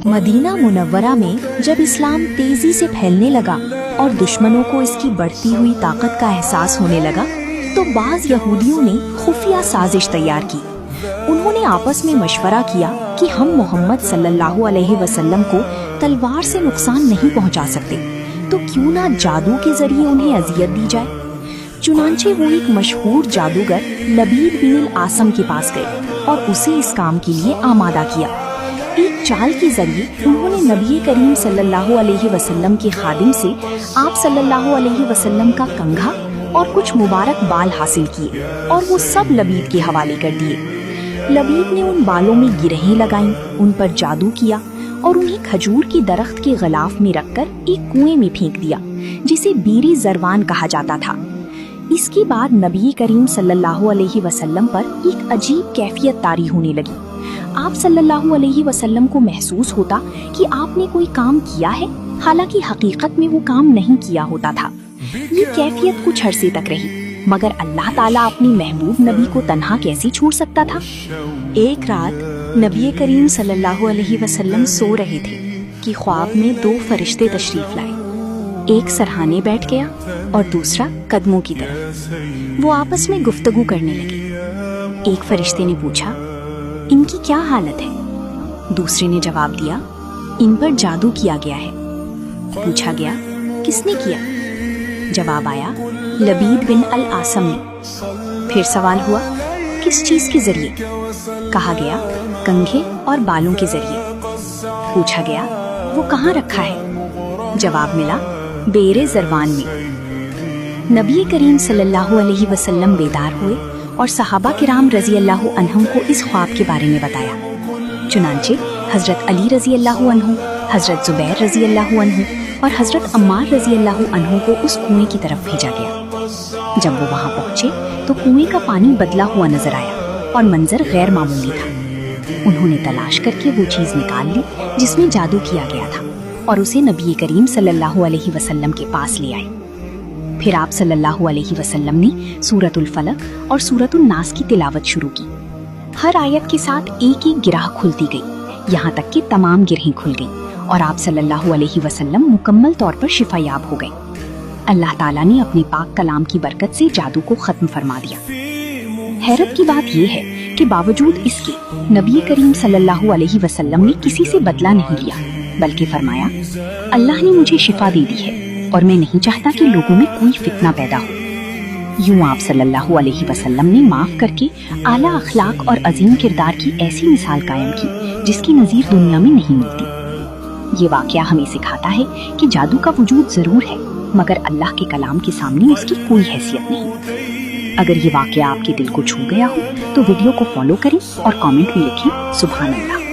Medina Munawwara में जब इस्लाम तेजी से फैलने लगा और दुश्मनों को इसकी बढ़ती हुई ताकत का एहसास होने लगा तो बाज़ यहूदियों ने खुफिया साजिश तैयार की। उन्होंने आपस में मशवरा किया कि हम मोहम्मद सल्लल्लाहु अलैहि वसल्लम को तलवार से नुकसान नहीं पहुंचा सकते, तो क्यों ना जादू के जरिए उन्हें अजियत दी जाए। चुनांचे वो एक मशहूर जादूगर लबीद बिन आसम के पास गए और उसे इस काम के लिए आमादा किया। एक चाल के जरिए उन्होंने नबी करीम सल्लल्लाहु अलैहि वसल्लम के खादिम से आप सल्लल्लाहु अलैहि वसल्लम का कंघा और कुछ मुबारक बाल हासिल किए और वो सब लबीद के हवाले कर दिए। लबीद ने उन बालों में गिरहें लगाईं, उन पर जादू किया और उन्हें खजूर के दरख्त के गलाफ में रखकर एक कुएं में फेंक दिया जिसे बीरी जरवान कहा जाता था। इसके बाद नबी करीम सल्लल्लाहु अलैहि वसल्लम पर एक अजीब कैफियत तारी होने लगी। आप सल्लल्लाहु अलैहि वसल्लम को महसूस होता कि आपने कोई काम किया है, हालांकि हकीकत में वो काम नहीं किया होता था। ये कैफियत कुछ अरसे तक रही, मगर अल्लाह ताला अपनी महबूब नबी को तन्हा कैसे छोड़ सकता था। एक रात नबी करीम सल्लल्लाहु अलैहि वसल्लम सो रहे थे कि ख्वाब में दो फरिश्ते तशरीफ लाए। एक सरहाने बैठ गया और दूसरा कदमों की तरफ। वो आपस में गुफ्तगू करने लगे। एक फरिश्ते ने पूछा, इनकी क्या हालत है? दूसरे ने जवाब दिया, इन पर जादू किया गया है। पूछा गया, किसने किया? जवाब आया, लबीद बिन अल आसम ने। फिर सवाल हुआ, किस चीज के जरिए? कहा गया, कंघे और बालों के जरिए। पूछा गया, वो कहाँ रखा है? जवाब मिला, बेरे जरवान में। नबी करीम सल्लल्लाहु अलैहि वसल्लम बेदार हुए और सहाबा किराम रजी अल्लाहु अन्हुम को इस ख्वाब के बारे में बताया। चुनांचे हजरत अली रजी अल्लाहु अन्हु, हजरत जुबैर रजी अल्लाहु अन्हु और हजरत अम्मार रजी अल्लाहु अन्हु को उस कुएं की तरफ भेजा गया। जब वो वहां पहुंचे तो कुएं का पानी बदला हुआ नजर आया और मंजर गैर मामूली था। उन्होंने तलाश करके वो चीज निकाल ली जिसमें जादू किया गया था और उसे नबी करीम सल्लल्लाहु अलैहि वसल्लम के पास ले आए। फिर आप सल्लल्लाहु अलैहि वसल्लम ने सूरतुल फलक और सूरतुल नास की तिलावत शुरू की। हर आयत के साथ एक एक गिराह खुलती गई, यहाँ तक कि तमाम गिरहें खुल गईं और आप सल्लल्लाहु अलैहि वसल्लम मुकम्मल तौर पर शिफायाब हो गए। अल्लाह ताला ने अपने पाक कलाम की बरकत से जादू को खत्म फरमा दिया। हैरत की बात यह है कि बावजूद इसके नबी करीम सल्लल्लाहु अलैहि वसल्लम ने किसी से बदला नहीं लिया, बल्कि फरमाया, अल्लाह ने मुझे शिफा दे दी है और मैं नहीं चाहता कि लोगों में कोई फितना पैदा हो। यूं आप सल्लल्लाहु अलैहि वसल्लम ने माफ करके आला अखलाक और अजीम किरदार की ऐसी मिसाल कायम की जिसकी नजीर दुनिया में नहीं मिलती। ये वाकया हमें सिखाता है कि जादू का वजूद जरूर है, मगर अल्लाह के कलाम के सामने उसकी कोई हैसियत नहीं। अगर ये वाकया आपके दिल को छू गया हो तो वीडियो को फॉलो करें और कमेंट में लिखें सुभान अल्लाह।